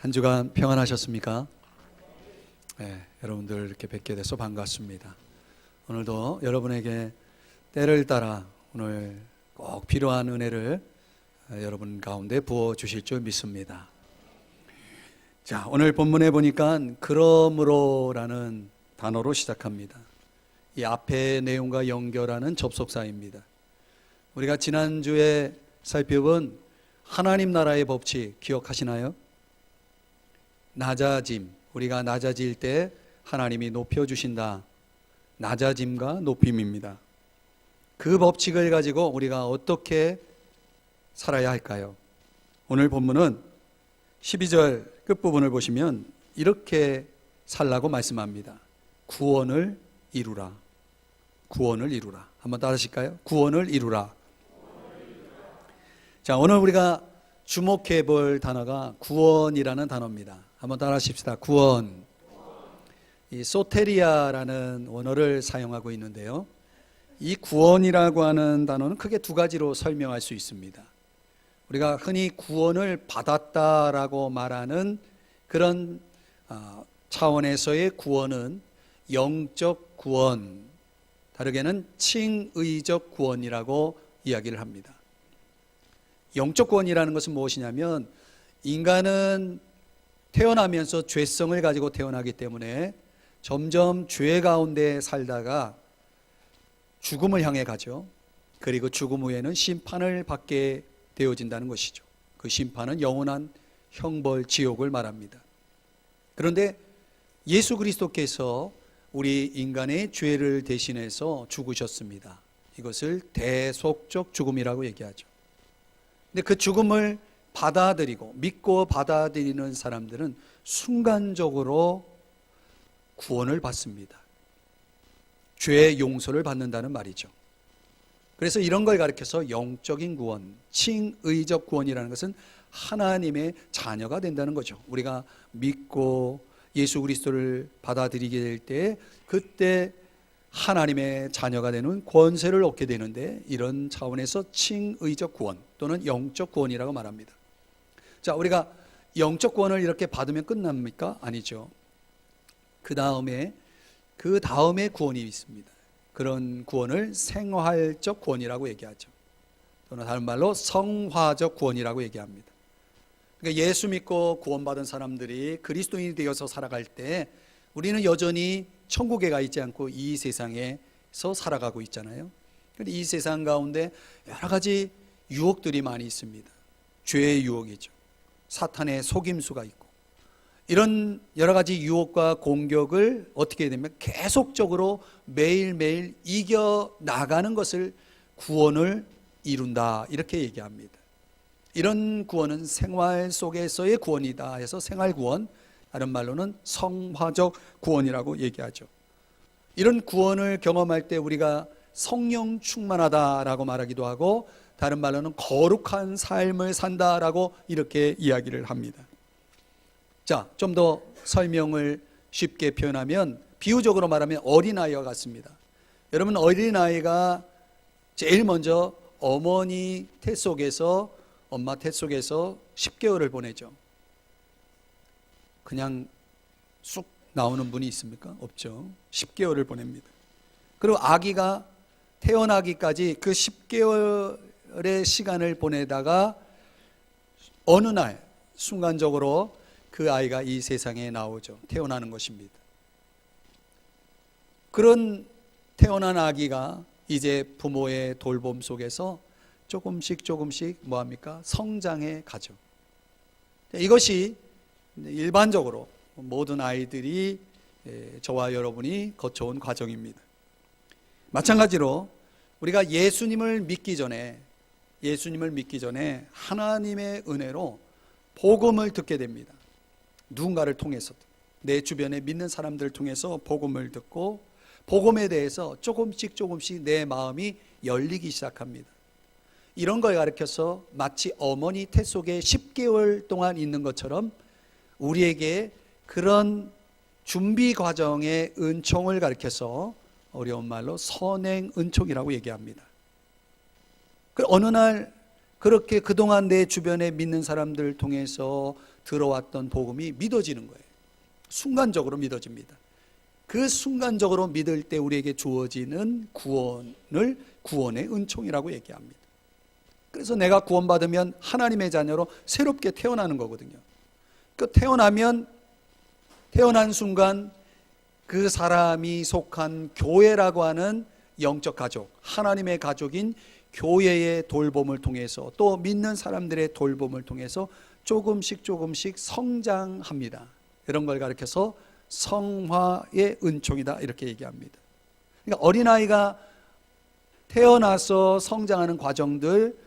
한 주간 평안하셨습니까? 여러분들 이렇게 뵙게 돼서 반갑습니다. 오늘도 여러분에게 때를 따라 오늘 꼭 필요한 은혜를 여러분 가운데 부어 주실 줄 믿습니다. 자, 오늘 본문에 보니까 그러므로라는 단어로 시작합니다. 이 앞의 내용과 연결하는 접속사입니다. 우리가 지난주에 살펴본 하나님 나라의 법칙 기억하시나요? 낮아짐, 우리가 낮아질 때 하나님이 높여주신다. 낮아짐과 높임입니다. 그 법칙을 가지고 우리가 어떻게 살아야 할까요? 오늘 본문은 12절 끝부분을 보시면 이렇게 살라고 말씀합니다. 구원을 이루라. 구원을 이루라. 한번 따라하실까요? 구원을 이루라. 자, 오늘 우리가 주목해 볼 단어가 구원이라는 단어입니다. 한번 따라하십시다. 구원. 이 소테리아라는 원어를 사용하고 있는데요. 이 구원이라고 하는 단어는 크게 두 가지로 설명할 수 있습니다. 우리가 흔히 구원을 받았다라고 말하는 그런 차원에서의 구원은 영적 구원, 다르게는 칭의적 구원이라고 이야기를 합니다. 영적 구원이라는 것은 무엇이냐면 인간은 태어나면서 죄성을 가지고 태어나기 때문에 점점 죄 가운데 살다가 죽음을 향해 가죠. 그리고 죽음 후에는 심판을 받게 되어진다는 것이죠. 그 심판은 영원한 형벌 지옥을 말합니다. 그런데 예수 그리스도께서 우리 인간의 죄를 대신해서 죽으셨습니다. 이것을 대속적 죽음이라고 얘기하죠. 근데 그 죽음을 받아들이고 믿고 받아들이는 사람들은 순간적으로 구원을 받습니다. 죄의 용서를 받는다는 말이죠. 그래서 이런 걸 가리켜서 영적인 구원, 칭의적 구원이라는 것은 하나님의 자녀가 된다는 거죠. 우리가 믿고 예수 그리스도를 받아들이게 될 때 그때 하나님의 자녀가 되는 권세를 얻게 되는데, 이런 차원에서 칭의적 구원 또는 영적 구원이라고 말합니다. 자, 우리가 영적 구원을 이렇게 받으면 끝납니까? 아니죠. 그 다음에 구원이 있습니다. 그런 구원을 생활적 구원이라고 얘기하죠. 또는 다른 말로 성화적 구원이라고 얘기합니다. 그러니까 예수 믿고 구원받은 사람들이 그리스도인이 되어서 살아갈 때 우리는 여전히 천국에 가 있지 않고 이 세상에서 살아가고 있잖아요. 그런데 이 세상 가운데 여러 가지 유혹들이 많이 있습니다. 죄의 유혹이죠. 사탄의 속임수가 있고, 이런 여러 가지 유혹과 공격을 어떻게 되면 계속적으로 매일매일 이겨나가는 것을 구원을 이룬다, 이렇게 얘기합니다. 이런 구원은 생활 속에서의 구원이다 해서 생활구원, 다른 말로는 성화적 구원이라고 얘기하죠. 이런 구원을 경험할 때 우리가 성령 충만하다라고 말하기도 하고, 다른 말로는 거룩한 삶을 산다라고 이렇게 이야기를 합니다. 자, 좀 더 설명을 쉽게 표현하면, 비유적으로 말하면 어린아이와 같습니다. 여러분, 어린아이가 제일 먼저 어머니 태 속에서, 엄마 태 속에서 10개월을 보내죠. 그냥 쑥 나오는 분이 있습니까? 없죠. 10개월을 보냅니다. 그리고 아기가 태어나기까지 그 10개월의 시간을 보내다가 어느 날 순간적으로 그 아이가 이 세상에 나오죠. 태어나는 것입니다. 그런 태어난 아기가 이제 부모의 돌봄 속에서 조금씩 뭐합니까? 성장해 가죠. 이것이 일반적으로 모든 아이들이, 저와 여러분이 거쳐온 과정입니다. 마찬가지로 우리가 예수님을 믿기 전에 하나님의 은혜로 복음을 듣게 됩니다. 누군가를 통해서, 내 주변에 믿는 사람들을 통해서 복음을 듣고, 복음에 대해서 조금씩 내 마음이 열리기 시작합니다. 이런 걸 가르쳐서 마치 어머니 태 속에 10개월 동안 있는 것처럼 우리에게 그런 준비 과정의 은총을 가르쳐서 어려운 말로 선행 은총이라고 얘기합니다. 어느 날 그렇게 그동안 내 주변에 믿는 사람들을 통해서 들어왔던 복음이 믿어지는 거예요. 순간적으로 믿어집니다. 그 순간적으로 믿을 때 우리에게 주어지는 구원을 구원의 은총이라고 얘기합니다. 그래서 내가 구원받으면 하나님의 자녀로 새롭게 태어나는 거거든요. 그 태어난 순간 그 사람이 속한 교회라고 하는 영적 가족, 하나님의 가족인 교회의 돌봄을 통해서 또 믿는 사람들의 돌봄을 통해서 조금씩 성장합니다. 이런 걸 가르쳐서 성화의 은총이다 이렇게 얘기합니다. 그러니까 어린아이가 태어나서 성장하는 과정들,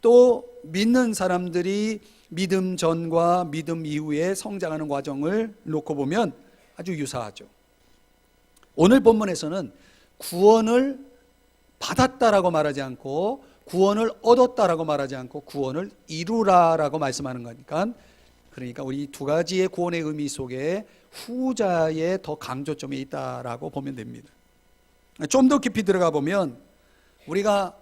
또 믿는 사람들이 믿음 전과 믿음 이후에 성장하는 과정을 놓고 보면 아주 유사하죠. 오늘 본문에서는 구원을 받았다라고 말하지 않고 구원을 얻었다라고 말하지 않고 구원을 이루라라고 말씀하는 거니까, 그러니까 우리 두 가지의 구원의 의미 속에 후자에 더 강조점이 있다라고 보면 됩니다. 좀 더 깊이 들어가 보면 우리가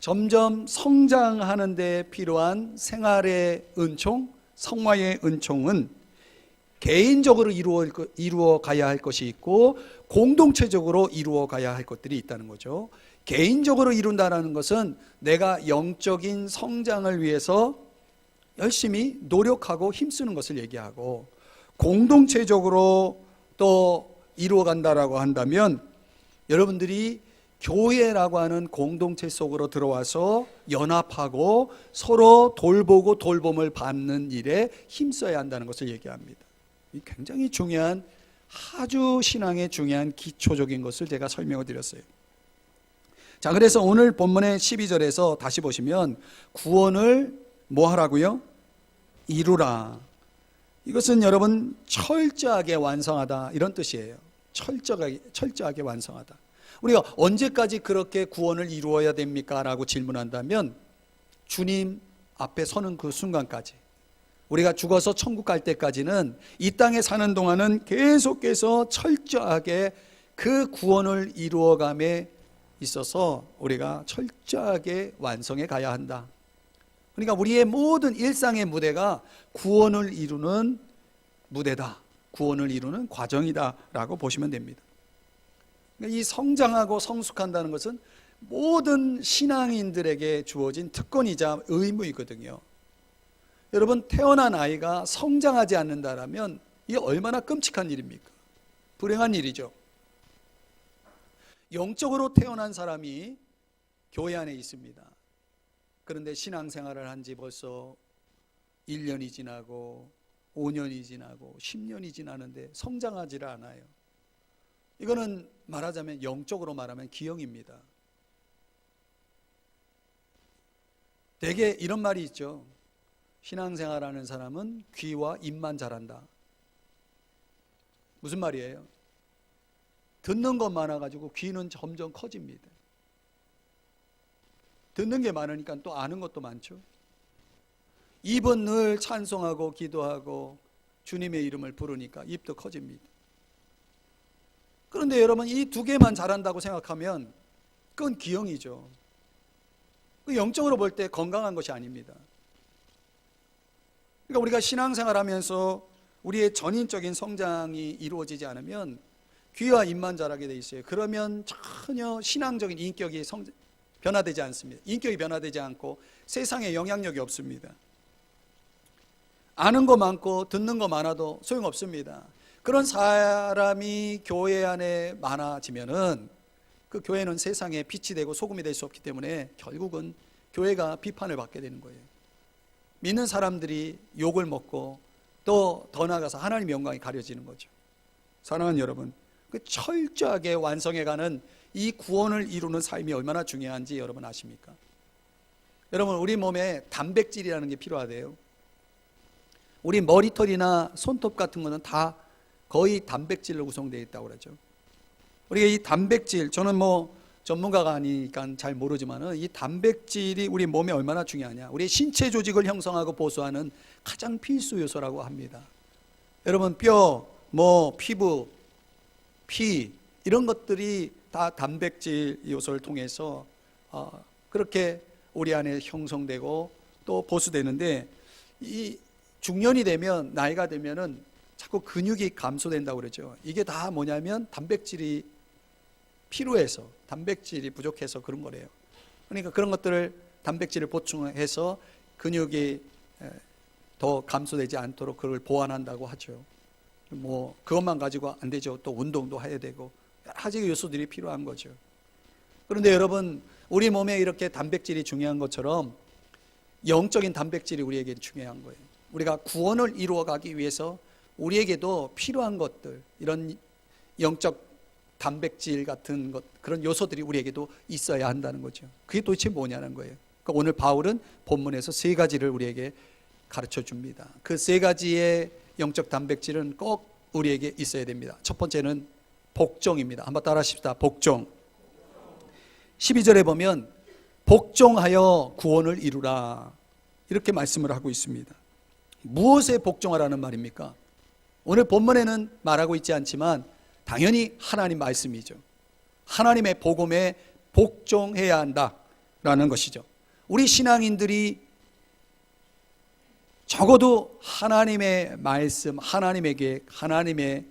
점점 성장하는 데 필요한 생활의 은총, 성화의 은총은 개인적으로 이루어 가야 할 것이 있고 공동체적으로 이루어 가야 할 것들이 있다는 거죠. 개인적으로 이룬다는 것은 내가 영적인 성장을 위해서 열심히 노력하고 힘쓰는 것을 얘기하고, 공동체적으로 또 이루어 간다라고 한다면 여러분들이 교회라고 하는 공동체 속으로 들어와서 연합하고 서로 돌보고 돌봄을 받는 일에 힘써야 한다는 것을 얘기합니다. 이 굉장히 중요한, 아주 신앙의 중요한 기초적인 것을 제가 설명을 드렸어요. 자, 그래서 오늘 본문의 12절에서 다시 보시면 구원을 뭐 하라고요? 이루라. 이것은 여러분 철저하게 완성하다 이런 뜻이에요. 철저하게 완성하다. 우리가 언제까지 그렇게 구원을 이루어야 됩니까? 라고 질문한다면 주님 앞에 서는 그 순간까지, 우리가 죽어서 천국 갈 때까지는 이 땅에 사는 동안은 계속해서 철저하게 그 구원을 이루어감에 있어서 우리가 철저하게 완성해 가야 한다. 그러니까 우리의 모든 일상의 무대가 구원을 이루는 무대다, 구원을 이루는 과정이다 라고 보시면 됩니다. 이 성장하고 성숙한다는 것은 모든 신앙인들에게 주어진 특권이자 의무이거든요. 여러분, 태어난 아이가 성장하지 않는다라면 이게 얼마나 끔찍한 일입니까? 불행한 일이죠. 영적으로 태어난 사람이 교회 안에 있습니다. 그런데 신앙생활을 한 지 벌써 1년이 지나고 5년이 지나고 10년이 지나는데 성장하지를 않아요. 이거는 말하자면 영적으로 말하면 기형입니다. 대개 이런 말이 있죠. 신앙생활하는 사람은 귀와 입만 자란다. 무슨 말이에요? 듣는 것 많아가지고 귀는 점점 커집니다. 듣는 게 많으니까 또 아는 것도 많죠. 입은 늘 찬송하고 기도하고 주님의 이름을 부르니까 입도 커집니다. 그런데 여러분, 이 두 개만 잘한다고 생각하면 그건 기형이죠. 영적으로 볼 때 건강한 것이 아닙니다. 그러니까 우리가 신앙생활하면서 우리의 전인적인 성장이 이루어지지 않으면 귀와 입만 자라게 돼 있어요. 그러면 전혀 신앙적인 인격이 변화되지 않습니다. 인격이 변화되지 않고 세상에 영향력이 없습니다. 아는 거 많고 듣는 거 많아도 소용없습니다. 그런 사람이 교회 안에 많아지면은 그 교회는 세상에 빛이 되고 소금이 될 수 없기 때문에 결국은 교회가 비판을 받게 되는 거예요. 믿는 사람들이 욕을 먹고 또 더 나아가서 하나님의 영광이 가려지는 거죠. 사랑하는 여러분, 그 철저하게 완성해가는 이 구원을 이루는 삶이 얼마나 중요한지 여러분 아십니까? 여러분, 우리 몸에 단백질이라는 게 필요하대요. 우리 머리털이나 손톱 같은 거는 다 거의 단백질로 구성되어 있다고 그러죠. 우리가 이 단백질, 저는 뭐 전문가가 아니니까 잘 모르지만은 이 단백질이 우리 몸에 얼마나 중요하냐. 우리 신체 조직을 형성하고 보수하는 가장 필수 요소라고 합니다. 여러분, 뼈, 피부, 피 이런 것들이 다 단백질 요소를 통해서 그렇게 우리 안에 형성되고 또 보수되는데, 이 중년이 되면, 나이가 되면은 자꾸 근육이 감소된다고 그러죠. 이게 다 뭐냐면 단백질이 필요해서, 단백질이 부족해서 그런 거래요. 그러니까 그런 것들을, 단백질을 보충해서 근육이 더 감소되지 않도록 그걸 보완한다고 하죠. 뭐 그것만 가지고 안 되죠. 또 운동도 해야 되고 여러 가지 요소들이 필요한 거죠. 그런데 여러분, 우리 몸에 이렇게 단백질이 중요한 것처럼 영적인 단백질이 우리에게 중요한 거예요. 우리가 구원을 이루어가기 위해서 우리에게도 필요한 것들, 이런 영적 단백질 같은 것, 그런 요소들이 우리에게도 있어야 한다는 거죠. 그게 도대체 뭐냐는 거예요. 그러니까 오늘 바울은 본문에서 세 가지를 우리에게 가르쳐 줍니다. 그 세 가지의 영적 단백질은 꼭 우리에게 있어야 됩니다. 첫 번째는 복종입니다. 한번 따라 하십시다. 복종. 12절에 보면 복종하여 구원을 이루라, 이렇게 말씀을 하고 있습니다. 무엇에 복종하라는 말입니까? 오늘 본문에는 말하고 있지 않지만 당연히 하나님 말씀이죠. 하나님의 복음에 복종해야 한다라는 것이죠. 우리 신앙인들이 적어도 하나님의 말씀, 하나님의 계획, 하나님의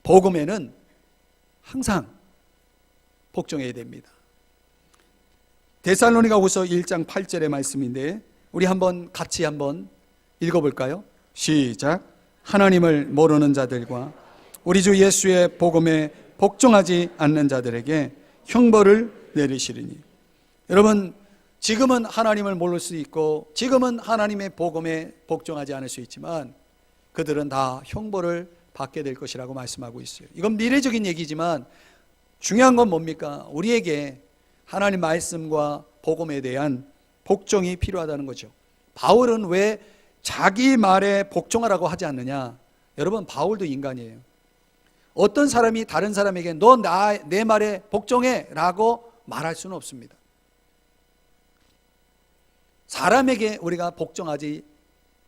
복음에는 항상 복종해야 됩니다. 데살로니가후서 1장 8절의 말씀인데 우리 같이 한번 읽어볼까요? 시작. 하나님을 모르는 자들과 우리 주 예수의 복음에 복종하지 않는 자들에게 형벌을 내리시리니. 여러분, 지금은 하나님을 모를 수 있고 지금은 하나님의 복음에 복종하지 않을 수 있지만 그들은 다 형벌을 받게 될 것이라고 말씀하고 있어요. 이건 미래적인 얘기지만 중요한 건 뭡니까? 우리에게 하나님 말씀과 복음에 대한 복종이 필요하다는 거죠. 바울은 왜 자기 말에 복종하라고 하지 않느냐? 여러분, 바울도 인간이에요. 어떤 사람이 다른 사람에게 너 내 말에 복종해 라고 말할 수는 없습니다. 사람에게 우리가 복종하지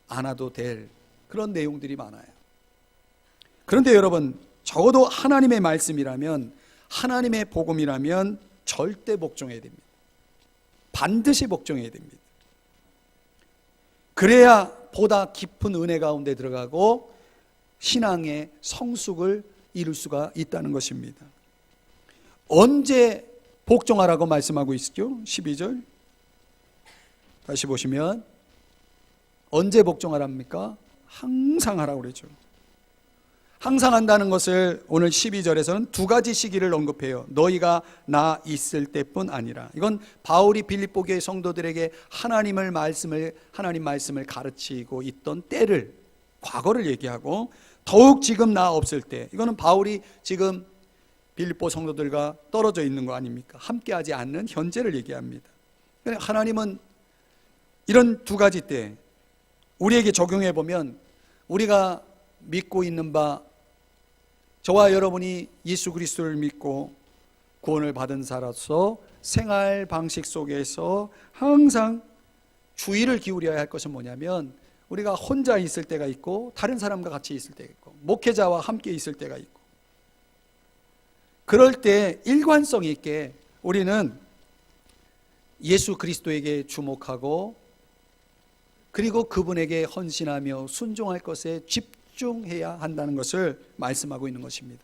않아도 될 그런 내용들이 많아요. 그런데 여러분, 적어도 하나님의 말씀이라면, 하나님의 복음이라면 절대 복종해야 됩니다. 반드시 복종해야 됩니다. 그래야 보다 깊은 은혜 가운데 들어가고 신앙의 성숙을 이룰 수가 있다는 것입니다. 언제 복종하라고 말씀하고 있죠? 12절 다시 보시면 언제 복종하랍니까? 항상 하라고 그러죠. 항상 한다는 것을 오늘 12절에서는 두 가지 시기를 언급해요. 너희가 나 있을 때뿐 아니라. 이건 바울이 빌립보 교회 성도들에게 하나님 말씀을 가르치고 있던 때를, 과거를 얘기하고, 더욱 지금 나 없을 때, 이거는 바울이 지금 빌립보 성도들과 떨어져 있는 거 아닙니까? 함께하지 않는 현재를 얘기합니다. 하나님은 이런 두 가지 때 우리에게 적용해 보면, 우리가 믿고 있는 바, 저와 여러분이 예수 그리스도를 믿고 구원을 받은 자로서 생활 방식 속에서 항상 주의를 기울여야 할 것은 뭐냐면, 우리가 혼자 있을 때가 있고 다른 사람과 같이 있을 때가 있고 목회자와 함께 있을 때가 있고, 그럴 때 일관성 있게 우리는 예수 그리스도에게 주목하고 그리고 그분에게 헌신하며 순종할 것에 집중해야 한다는 것을 말씀하고 있는 것입니다.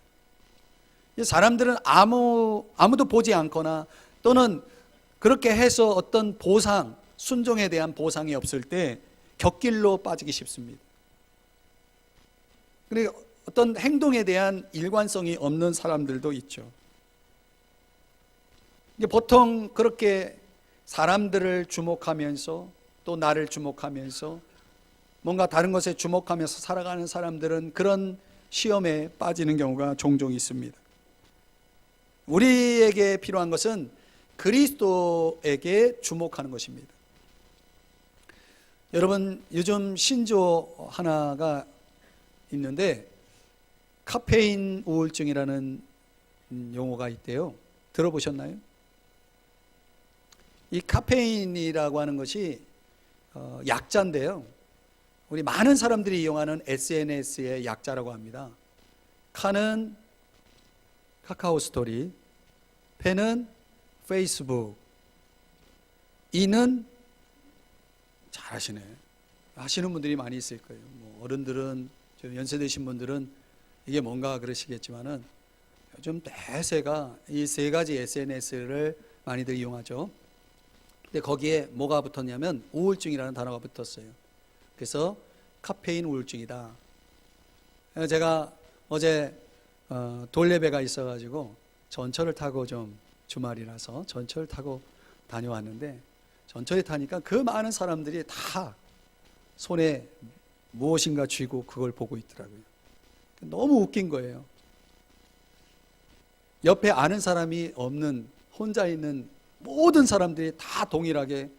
사람들은 아무도 보지 않거나 또는 그렇게 해서 어떤 보상, 순종에 대한 보상이 없을 때 곁길로 빠지기 쉽습니다. 그러니까 어떤 행동에 대한 일관성이 없는 사람들도 있죠. 보통 그렇게 사람들을 주목하면서 또 나를 주목하면서 뭔가 다른 것에 주목하면서 살아가는 사람들은 그런 시험에 빠지는 경우가 종종 있습니다. 우리에게 필요한 것은 그리스도에게 주목하는 것입니다. 여러분, 요즘 신조 하나가 있는데 카페인 우울증이라는 용어가 있대요. 들어보셨나요? 이 카페인이라고 하는 것이 약자인데요, 우리 많은 사람들이 이용하는 SNS의 약자라고 합니다. 카는 카카오 스토리, 페는 페이스북, 이는 잘하시네, 하시는 분들이 많이 있을 거예요. 뭐 어른들은, 좀 연세되신 분들은 이게 뭔가 그러시겠지만은 요즘 대세가 이 세 가지 SNS를 많이들 이용하죠. 근데 거기에 뭐가 붙었냐면 우울증이라는 단어가 붙었어요. 그래서 카페인 우울증이다. 제가 어제 돌예배가 있어가지고 전철을 타고, 좀 주말이라서 전철을 타고 다녀왔는데, 전철에 타니까 그 많은 사람들이 다 손에 무엇인가 쥐고 그걸 보고 있더라고요. 너무 웃긴 거예요. 옆에 아는 사람이 없는, 혼자 있는 모든 사람들이 다 동일하게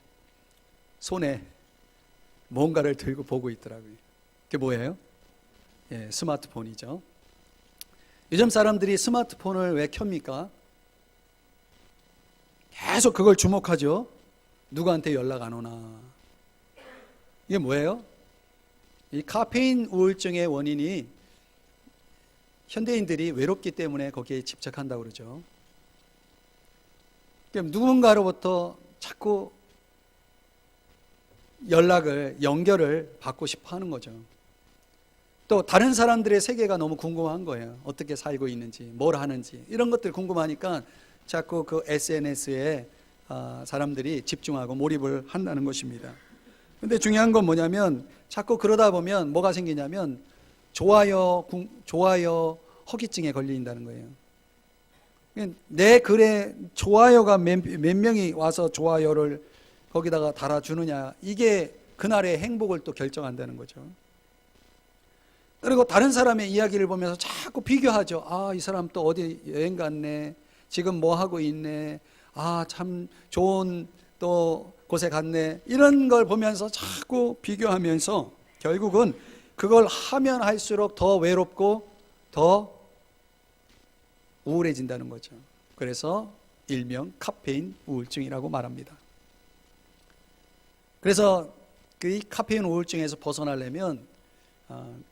손에 뭔가를 들고 보고 있더라고요. 그게 뭐예요? 예, 스마트폰이죠. 요즘 사람들이 스마트폰을 왜 켭니까? 계속 그걸 주목하죠. 누구한테 연락 안 오나. 이게 뭐예요? 이 카페인 우울증의 원인이 현대인들이 외롭기 때문에 거기에 집착한다고 그러죠. 그러니까 누군가로부터 자꾸 연결을 받고 싶어 하는 거죠. 또 다른 사람들의 세계가 너무 궁금한 거예요. 어떻게 살고 있는지, 뭘 하는지, 이런 것들 궁금하니까 자꾸 그 SNS에 사람들이 집중하고 몰입을 한다는 것입니다. 근데 중요한 건 뭐냐면, 자꾸 그러다 보면 뭐가 생기냐면 좋아요 허기증에 걸린다는 거예요. 내 글에 좋아요가 몇 명이 와서 좋아요를 거기다가 달아주느냐, 이게 그날의 행복을 또 결정한다는 거죠. 그리고 다른 사람의 이야기를 보면서 자꾸 비교하죠. 이 사람 또 어디 여행 갔네, 지금 뭐 하고 있네, 참 좋은 또 곳에 갔네, 이런 걸 보면서 자꾸 비교하면서 결국은 그걸 하면 할수록 더 외롭고 더 우울해진다는 거죠. 그래서 일명 카페인 우울증이라고 말합니다. 그래서 그 카페인 우울증에서 벗어나려면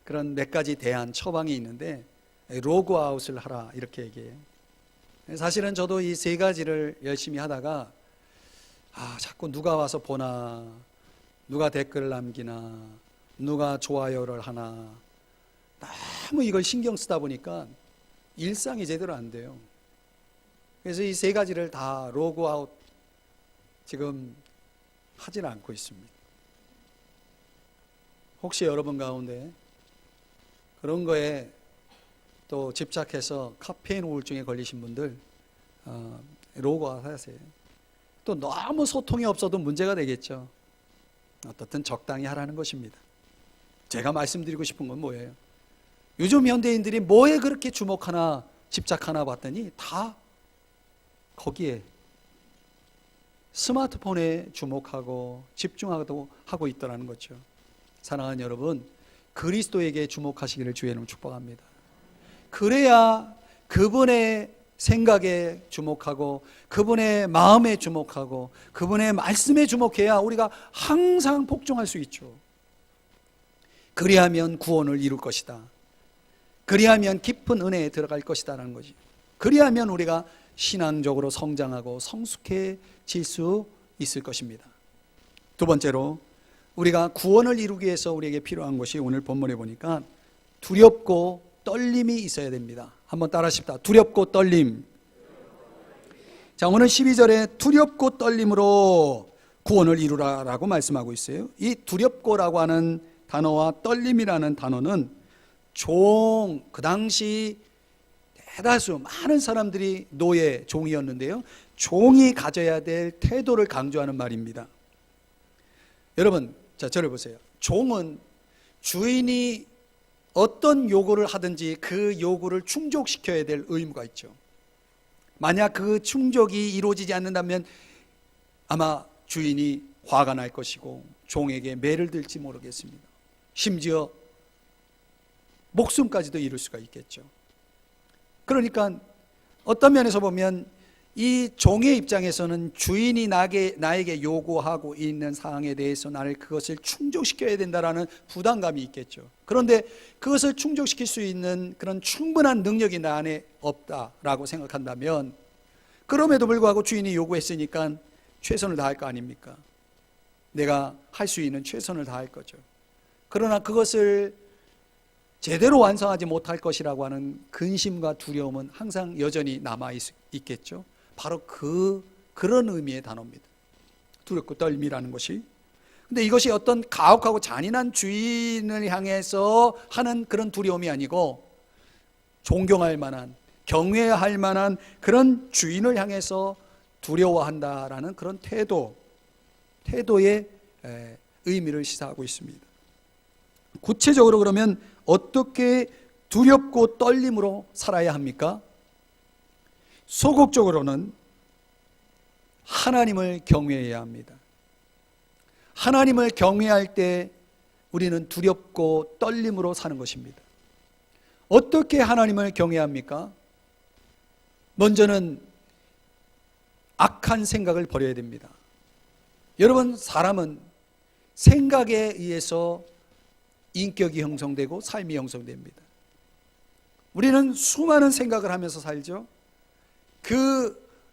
그런 몇 가지 대안, 처방이 있는데, 로그아웃을 하라, 이렇게 얘기해요. 사실은 저도 이 세 가지를 열심히 하다가 자꾸 누가 와서 보나, 누가 댓글을 남기나, 누가 좋아요를 하나, 너무 이걸 신경 쓰다 보니까 일상이 제대로 안 돼요. 그래서 이 세 가지를 다 로그아웃 지금 하지는 않고 있습니다. 혹시 여러분 가운데 그런 거에 또 집착해서 카페인 우울증에 걸리신 분들, 로그아웃 하세요. 또 너무 소통이 없어도 문제가 되겠죠. 어떻든 적당히 하라는 것입니다. 제가 말씀드리고 싶은 건 뭐예요? 요즘 현대인들이 뭐에 그렇게 주목하나, 집착하나 봤더니 다 거기에, 스마트폰에 주목하고 집중하고 하고 있더라는 거죠. 사랑하는 여러분, 그리스도에게 주목하시기를 주의 이름으로 축복합니다. 그래야 그분의 생각에 주목하고, 그분의 마음에 주목하고, 그분의 말씀에 주목해야 우리가 항상 복종할 수 있죠. 그리하면 구원을 이룰 것이다. 그리하면 깊은 은혜에 들어갈 것이다라는 거지. 그리하면 우리가 신앙적으로 성장하고 성숙해질 수 있을 것입니다. 두 번째로, 우리가 구원을 이루기 위해서 우리에게 필요한 것이, 오늘 본문에 보니까 두렵고 떨림이 있어야 됩니다. 한번 따라 하십시다. 두렵고 떨림. 자, 오늘 12절에 두렵고 떨림으로 구원을 이루라라고 말씀하고 있어요. 이 두렵고라고 하는 단어와 떨림이라는 단어는 그 당시 대다수 많은 사람들이 노예, 종이었는데요, 종이 가져야 될 태도를 강조하는 말입니다. 여러분, 자, 저를 보세요. 종은 주인이 어떤 요구를 하든지 그 요구를 충족시켜야 될 의무가 있죠. 만약 그 충족이 이루어지지 않는다면 아마 주인이 화가 날 것이고 종에게 매를 들지 모르겠습니다. 심지어 목숨까지도 잃을 수가 있겠죠. 그러니까 어떤 면에서 보면 이 종의 입장에서는 주인이 나에게 요구하고 있는 사항에 대해서 나를 그것을 충족시켜야 된다라는 부담감이 있겠죠. 그런데 그것을 충족시킬 수 있는 그런 충분한 능력이 나 안에 없다라고 생각한다면, 그럼에도 불구하고 주인이 요구했으니까 최선을 다할 거 아닙니까? 내가 할 수 있는 최선을 다할 거죠. 그러나 그것을 제대로 완성하지 못할 것이라고 하는 근심과 두려움은 항상 여전히 남아 있겠죠. 바로 그런 의미의 단어입니다. 두렵고 떨림이라는 것이. 근데 이것이 어떤 가혹하고 잔인한 주인을 향해서 하는 그런 두려움이 아니고 존경할 만한, 경외할 만한 그런 주인을 향해서 두려워한다라는 그런 태도의 의미를 시사하고 있습니다. 구체적으로 그러면 어떻게 두렵고 떨림으로 살아야 합니까? 소극적으로는 하나님을 경외해야 합니다. 하나님을 경외할 때 우리는 두렵고 떨림으로 사는 것입니다. 어떻게 하나님을 경외합니까? 먼저는 악한 생각을 버려야 됩니다. 여러분, 사람은 생각에 의해서 인격이 형성되고 삶이 형성됩니다. 우리는 수많은 생각을 하면서 살죠.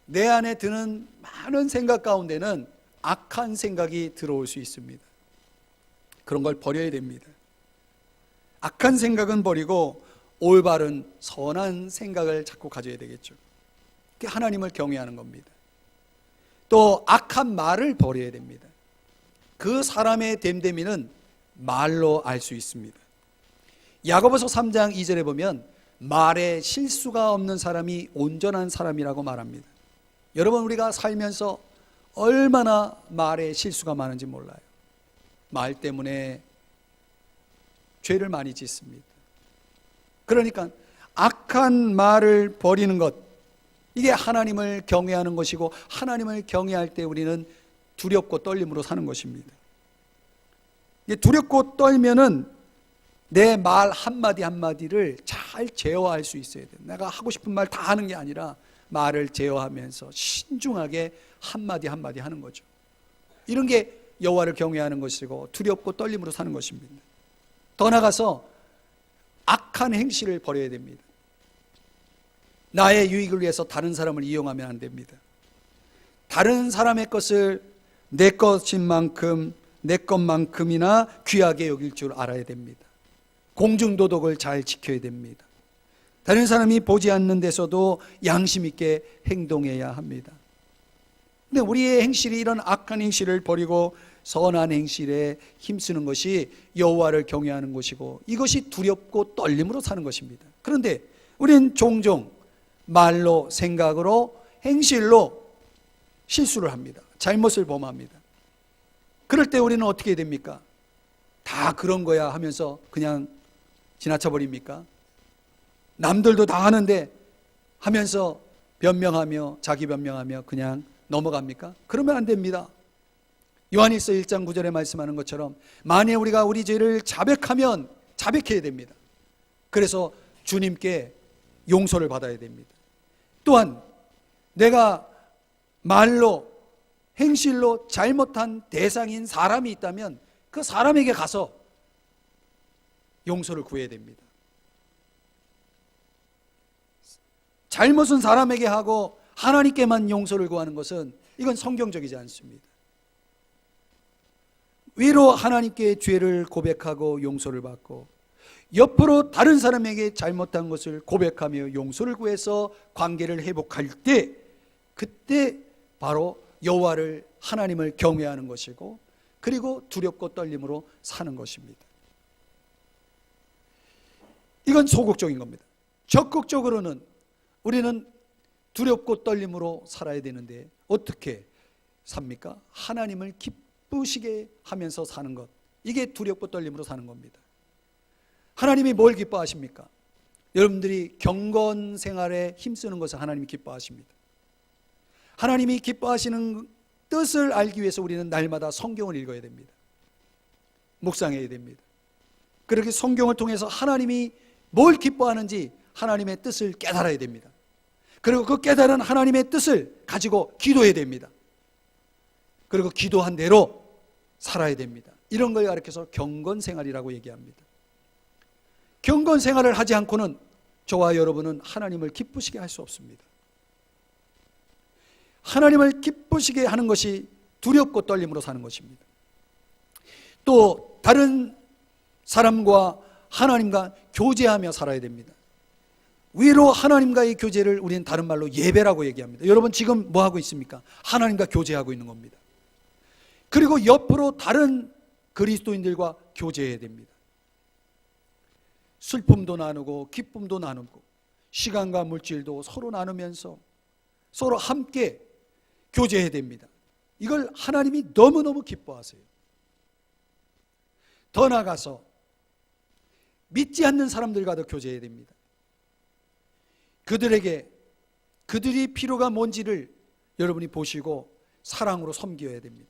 내 안에 드는 많은 생각 가운데는 악한 생각이 들어올 수 있습니다. 그런 걸 버려야 됩니다. 악한 생각은 버리고 올바른 선한 생각을 자꾸 가져야 되겠죠. 그게 하나님을 경외하는 겁니다. 또 악한 말을 버려야 됩니다. 그 사람의 됨됨이는 말로 알 수 있습니다. 야고보서 3장 2절에 보면 말에 실수가 없는 사람이 온전한 사람이라고 말합니다. 여러분, 우리가 살면서 얼마나 말에 실수가 많은지 몰라요. 말 때문에 죄를 많이 짓습니다. 그러니까 악한 말을 버리는 것, 이게 하나님을 경외하는 것이고, 하나님을 경외할 때 우리는 두렵고 떨림으로 사는 것입니다. 두렵고 떨면은 내 말 한마디 한마디를 잘 제어할 수 있어야 돼요. 내가 하고 싶은 말 다 하는 게 아니라 말을 제어하면서 신중하게 한마디 한마디 하는 거죠. 이런 게 여호와를 경외하는 것이고 두렵고 떨림으로 사는 것입니다. 더 나아가서 악한 행실을 버려야 됩니다. 나의 유익을 위해서 다른 사람을 이용하면 안 됩니다. 다른 사람의 것을 내 것인 만큼, 내 것만큼이나 귀하게 여길 줄 알아야 됩니다. 공중도덕을 잘 지켜야 됩니다. 다른 사람이 보지 않는 데서도 양심 있게 행동해야 합니다. 근데 우리의 행실이 이런 악한 행실을 버리고 선한 행실에 힘쓰는 것이 여호와를 경외하는 것이고, 이것이 두렵고 떨림으로 사는 것입니다. 그런데 우리는 종종 말로, 생각으로, 행실로 실수를 합니다. 잘못을 범합니다. 그럴 때 우리는 어떻게 됩니까? 다 그런 거야 하면서 그냥 지나쳐 버립니까? 남들도 다 하는데 하면서 변명하며 자기 변명하며 그냥 넘어갑니까? 그러면 안 됩니다. 요한일서 1장 9절에 말씀하는 것처럼 만일 우리가 우리 죄를 자백하면 자백해야 됩니다. 그래서 주님께 용서를 받아야 됩니다. 또한 내가 말로, 행실로 잘못한 대상인 사람이 있다면 그 사람에게 가서 용서를 구해야 됩니다. 잘못은 사람에게 하고 하나님께만 용서를 구하는 것은 이건 성경적이지 않습니다. 위로 하나님께 죄를 고백하고 용서를 받고, 옆으로 다른 사람에게 잘못한 것을 고백하며 용서를 구해서 관계를 회복할 때, 그때 바로 여호와를, 하나님을 경외하는 것이고, 그리고 두렵고 떨림으로 사는 것입니다. 이건 소극적인 겁니다. 적극적으로는 우리는 두렵고 떨림으로 살아야 되는데 어떻게 삽니까? 하나님을 기쁘시게 하면서 사는 것, 이게 두렵고 떨림으로 사는 겁니다. 하나님이 뭘 기뻐하십니까? 여러분들이 경건 생활에 힘쓰는 것을 하나님이 기뻐하십니다. 하나님이 기뻐하시는 뜻을 알기 위해서 우리는 날마다 성경을 읽어야 됩니다. 묵상해야 됩니다. 그렇게 성경을 통해서 하나님이 뭘 기뻐하는지 하나님의 뜻을 깨달아야 됩니다. 그리고 그 깨달은 하나님의 뜻을 가지고 기도해야 됩니다. 그리고 기도한 대로 살아야 됩니다. 이런 걸 가르쳐서 경건생활이라고 얘기합니다. 경건생활을 하지 않고는 저와 여러분은 하나님을 기쁘시게 할 수 없습니다. 하나님을 기쁘시게 하는 것이 두렵고 떨림으로 사는 것입니다. 또 다른 사람과 하나님과 교제하며 살아야 됩니다. 위로 하나님과의 교제를 우리는 다른 말로 예배라고 얘기합니다. 여러분 지금 뭐 하고 있습니까? 하나님과 교제하고 있는 겁니다. 그리고 옆으로 다른 그리스도인들과 교제해야 됩니다. 슬픔도 나누고 기쁨도 나누고 시간과 물질도 서로 나누면서 서로 함께 교제해야 됩니다. 이걸 하나님이 너무너무 기뻐하세요. 더 나아가서 믿지 않는 사람들과도 교제해야 됩니다. 그들이 필요가 뭔지를 여러분이 보시고 사랑으로 섬겨야 됩니다.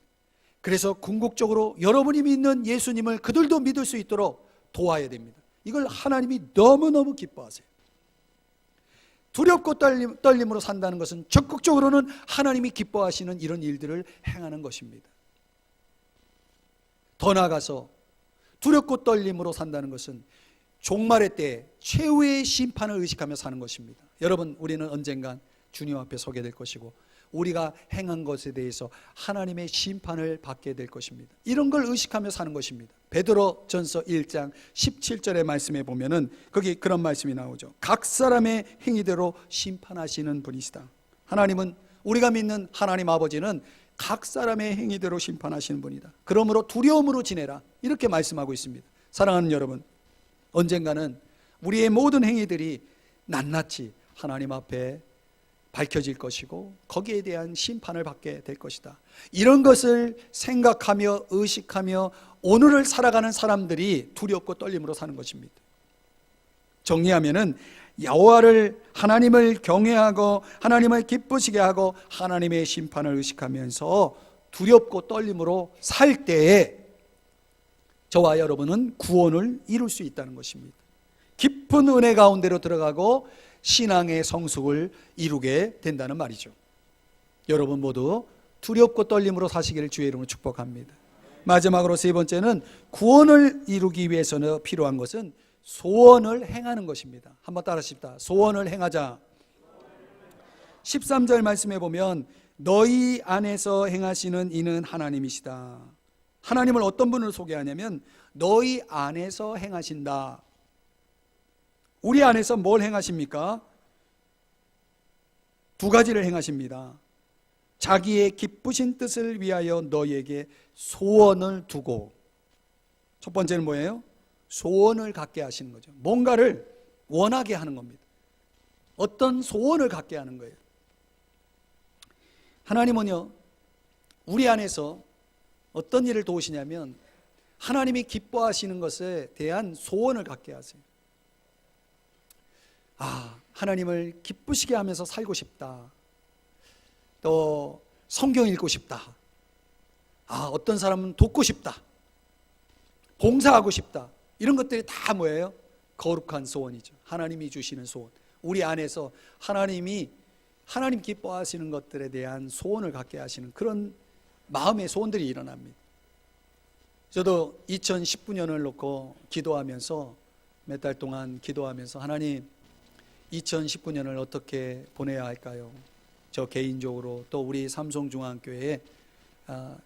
그래서 궁극적으로 여러분이 믿는 예수님을 그들도 믿을 수 있도록 도와야 됩니다. 이걸 하나님이 너무너무 기뻐하세요. 두렵고 떨림으로 산다는 것은 적극적으로는 하나님이 기뻐하시는 이런 일들을 행하는 것입니다. 더 나아가서 두렵고 떨림으로 산다는 것은 종말의 때 최후의 심판을 의식하며 사는 것입니다. 여러분, 우리는 언젠간 주님 앞에 서게 될 것이고 우리가 행한 것에 대해서 하나님의 심판을 받게 될 것입니다. 이런 걸 의식하며 사는 것입니다. 베드로전서 1장 17절의 말씀에 보면은 거기 그런 말씀이 나오죠. 각 사람의 행위대로 심판하시는 분이시다. 하나님은, 우리가 믿는 하나님 아버지는 각 사람의 행위대로 심판하시는 분이다. 그러므로 두려움으로 지내라, 이렇게 말씀하고 있습니다. 사랑하는 여러분, 언젠가는 우리의 모든 행위들이 낱낱이 하나님 앞에 밝혀질 것이고 거기에 대한 심판을 받게 될 것이다. 이런 것을 생각하며 의식하며 오늘을 살아가는 사람들이 두렵고 떨림으로 사는 것입니다. 정리하면은 여호와를, 하나님을 경외하고 하나님을 기쁘시게 하고 하나님의 심판을 의식하면서 두렵고 떨림으로 살 때에 저와 여러분은 구원을 이룰 수 있다는 것입니다. 깊은 은혜 가운데로 들어가고 신앙의 성숙을 이루게 된다는 말이죠. 여러분 모두 두렵고 떨림으로 사시기를 주의 이름으로 축복합니다. 마지막으로 세 번째는 구원을 이루기 위해서는 필요한 것은 소원을 행하는 것입니다. 한번 따라하십시다. 소원을 행하자. 13절 말씀해 보면 너희 안에서 행하시는 이는 하나님이시다. 하나님을 어떤 분을 소개하냐면 너희 안에서 행하신다. 우리 안에서 뭘 행하십니까? 두 가지를 행하십니다. 자기의 기쁘신 뜻을 위하여 너희에게 소원을 두고, 첫 번째는 뭐예요? 소원을 갖게 하시는 거죠. 뭔가를 원하게 하는 겁니다. 어떤 소원을 갖게 하는 거예요. 하나님은요, 우리 안에서 어떤 일을 도우시냐면 하나님이 기뻐하시는 것에 대한 소원을 갖게 하세요. 하나님을 기쁘시게 하면서 살고 싶다. 또 성경 읽고 싶다. 어떤 사람은 돕고 싶다. 봉사하고 싶다. 이런 것들이 다 뭐예요? 거룩한 소원이죠. 하나님이 주시는 소원. 우리 안에서 하나님 기뻐하시는 것들에 대한 소원을 갖게 하시는 그런 마음의 소원들이 일어납니다. 저도 2019년을 놓고 기도하면서 몇 달 동안 기도하면서 하나님 2019년을 어떻게 보내야 할까요? 저 개인적으로 또 우리 삼성중앙교회에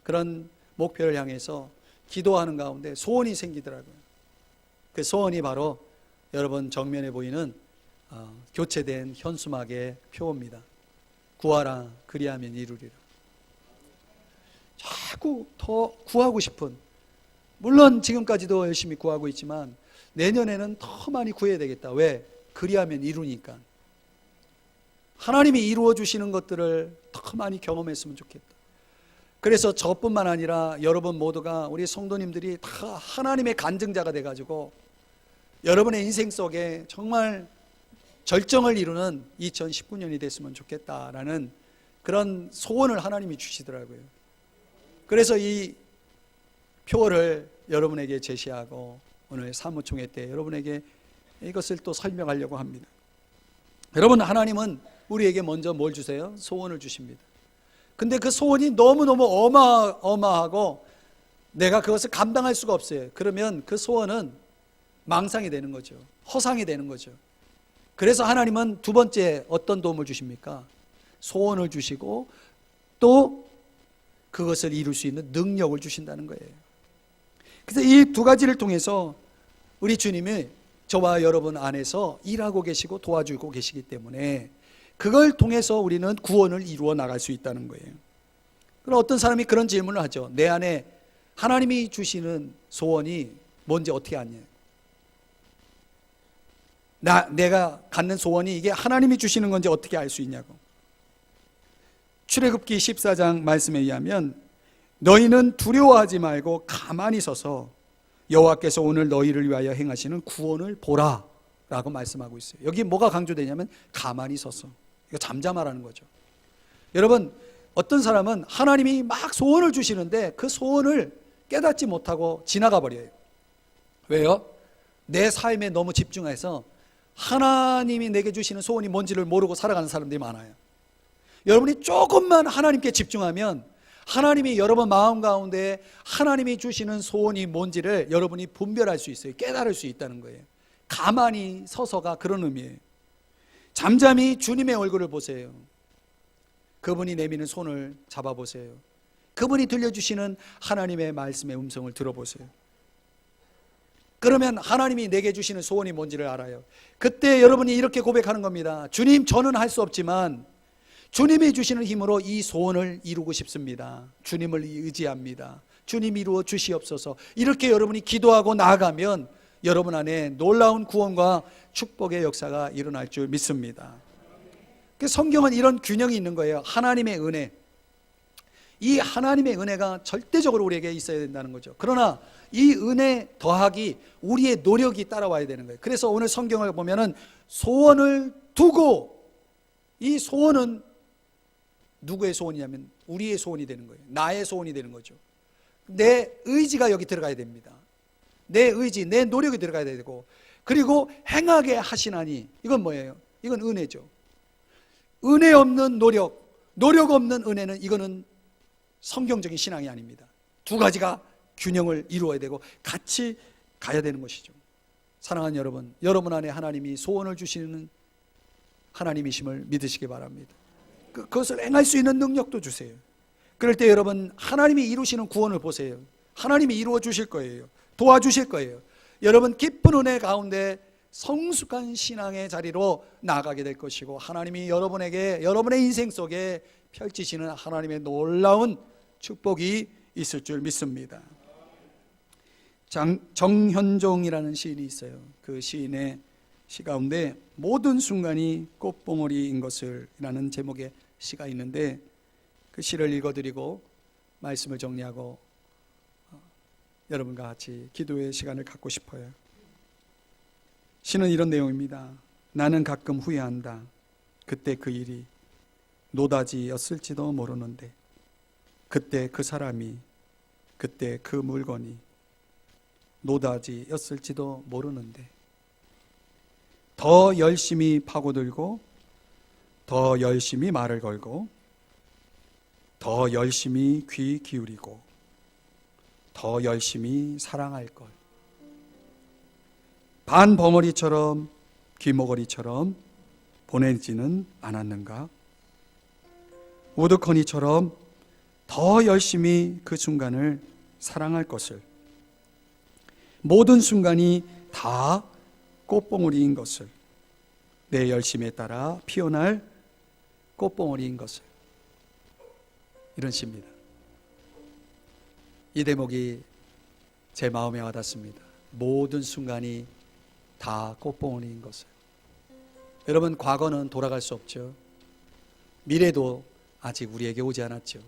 그런 목표를 향해서 기도하는 가운데 소원이 생기더라고요. 그 소원이 바로 여러분 정면에 보이는 교체된 현수막의 표입니다. 구하라 그리하면 이루리라. 자꾸 더 구하고 싶은, 물론 지금까지도 열심히 구하고 있지만 내년에는 더 많이 구해야 되겠다. 왜? 그리하면 이루니까. 하나님이 이루어 주시는 것들을 더 많이 경험했으면 좋겠다. 그래서 저뿐만 아니라 여러분 모두가, 우리 성도님들이 다 하나님의 간증자가 돼가지고 여러분의 인생 속에 정말 절정을 이루는 2019년이 됐으면 좋겠다라는 그런 소원을 하나님이 주시더라고요. 그래서 이 표를 여러분에게 제시하고 오늘 사무총회 때 여러분에게 이것을 또 설명하려고 합니다. 여러분, 하나님은 우리에게 먼저 뭘 주세요? 소원을 주십니다. 근데 그 소원이 너무너무 어마어마하고 내가 그것을 감당할 수가 없어요. 그러면 그 소원은 망상이 되는 거죠. 허상이 되는 거죠. 그래서 하나님은 두 번째 어떤 도움을 주십니까? 소원을 주시고 또 그것을 이룰 수 있는 능력을 주신다는 거예요. 그래서 이 두 가지를 통해서 우리 주님이 저와 여러분 안에서 일하고 계시고 도와주고 계시기 때문에 그걸 통해서 우리는 구원을 이루어 나갈 수 있다는 거예요. 그럼 어떤 사람이 그런 질문을 하죠. 내 안에 하나님이 주시는 소원이 뭔지 어떻게 아냐? 내가 갖는 소원이 이게 하나님이 주시는 건지 어떻게 알 수 있냐고. 출애굽기 14장 말씀에 의하면 너희는 두려워하지 말고 가만히 서서 여호와께서 오늘 너희를 위하여 행하시는 구원을 보라 라고 말씀하고 있어요. 여기 뭐가 강조되냐면 가만히 서서, 이거 잠잠하라는 거죠. 여러분, 어떤 사람은 하나님이 막 소원을 주시는데 그 소원을 깨닫지 못하고 지나가 버려요. 왜요? 내 삶에 너무 집중해서 하나님이 내게 주시는 소원이 뭔지를 모르고 살아가는 사람들이 많아요. 여러분이 조금만 하나님께 집중하면 하나님이 여러분 마음 가운데 하나님이 주시는 소원이 뭔지를 여러분이 분별할 수 있어요. 깨달을 수 있다는 거예요. 가만히 서서가 그런 의미예요. 잠잠히 주님의 얼굴을 보세요. 그분이 내미는 손을 잡아보세요. 그분이 들려주시는 하나님의 말씀의 음성을 들어보세요. 그러면 하나님이 내게 주시는 소원이 뭔지를 알아요. 그때 여러분이 이렇게 고백하는 겁니다. 주님, 저는 할 수 없지만 주님이 주시는 힘으로 이 소원을 이루고 싶습니다. 주님을 의지합니다. 주님 이루어 주시옵소서. 이렇게 여러분이 기도하고 나아가면 여러분 안에 놀라운 구원과 축복의 역사가 일어날 줄 믿습니다. 성경은 이런 균형이 있는 거예요. 하나님의 은혜, 이 하나님의 은혜가 절대적으로 우리에게 있어야 된다는 거죠. 그러나 이 은혜 더하기 우리의 노력이 따라와야 되는 거예요. 그래서 오늘 성경을 보면은 소원을 두고, 이 소원은 누구의 소원이냐면 우리의 소원이 되는 거예요. 나의 소원이 되는 거죠. 내 의지가 여기 들어가야 됩니다. 내 의지, 내 노력이 들어가야 되고, 그리고 행하게 하시나니, 이건 뭐예요? 이건 은혜죠. 은혜 없는 노력, 노력 없는 은혜는 이거는 성경적인 신앙이 아닙니다. 두 가지가 균형을 이루어야 되고 같이 가야 되는 것이죠. 사랑하는 여러분, 여러분 안에 하나님이 소원을 주시는 하나님이심을 믿으시기 바랍니다. 그것을 행할 수 있는 능력도 주세요. 그럴 때 여러분, 하나님이 이루시는 구원을 보세요. 하나님이 이루어 주실 거예요. 도와주실 거예요. 여러분, 깊은 은혜 가운데 성숙한 신앙의 자리로 나아가게 될 것이고, 하나님이 여러분에게, 여러분의 인생 속에 펼치시는 하나님의 놀라운 축복이 있을 줄 믿습니다. 정현종이라는 시인이 있어요. 그 시인의 시 가운데 모든 순간이 꽃봉오리인 것을 라는 제목의 시가 있는데, 그 시를 읽어드리고 말씀을 정리하고 여러분과 같이 기도의 시간을 갖고 싶어요. 시는 이런 내용입니다. 나는 가끔 후회한다. 그때 그 일이 노다지였을지도 모르는데, 그때 그 사람이, 그때 그 물건이 노다지였을지도 모르는데, 더 열심히 파고들고, 더 열심히 말을 걸고, 더 열심히 귀 기울이고, 더 열심히 사랑할 걸. 반벙어리처럼, 귀머거리처럼 보내지는 않았는가? 우드커니처럼 더 열심히 그 순간을 사랑할 것을, 모든 순간이 다 꽃봉오리인 것을, 내 열심에 따라 피어날 꽃봉오리인 것을. 이런 시입니다. 이 대목이 제 마음에 와닿습니다. 모든 순간이 다 꽃봉오리인 것을. 여러분, 과거는 돌아갈 수 없죠. 미래도 아직 우리에게 오지 않았죠.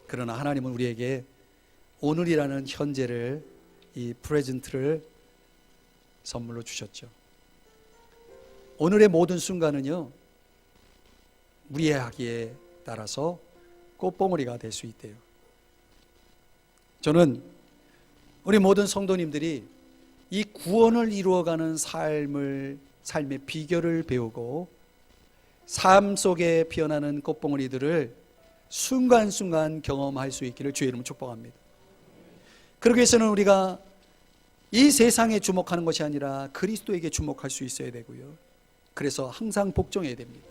그러나 하나님은 우리에게 오늘이라는 현재를, 이 프레젠트를 선물로 주셨죠. 오늘의 모든 순간은요, 우리의 하기에 따라서 꽃봉오리가 될 수 있대요. 저는 우리 모든 성도님들이 이 구원을 이루어가는 삶의 비결을 배우고 삶 속에 피어나는 꽃봉오리들을 순간순간 경험할 수 있기를 주의 이름으로 축복합니다. 그러기 위해서는 우리가 이 세상에 주목하는 것이 아니라 그리스도에게 주목할 수 있어야 되고요. 그래서 항상 복종해야 됩니다.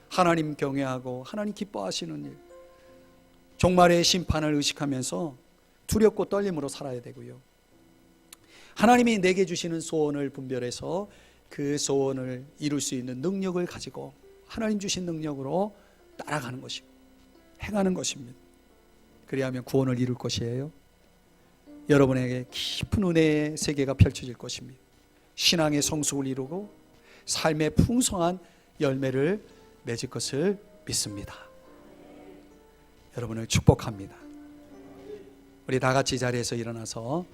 하나님 경외하고 하나님 기뻐하시는 일, 종말의 심판을 의식하면서 두렵고 떨림으로 살아야 되고요. 하나님이 내게 주시는 소원을 분별해서 그 소원을 이룰 수 있는 능력을 가지고 하나님 주신 능력으로 따라가는 것이고 행하는 것입니다. 그리하면 구원을 이룰 것이에요. 여러분에게 깊은 은혜의 세계가 펼쳐질 것입니다. 신앙의 성숙을 이루고 삶의 풍성한 열매를 맺을 것을 믿습니다. 여러분을 축복합니다. 우리 다 같이 자리에서 일어나서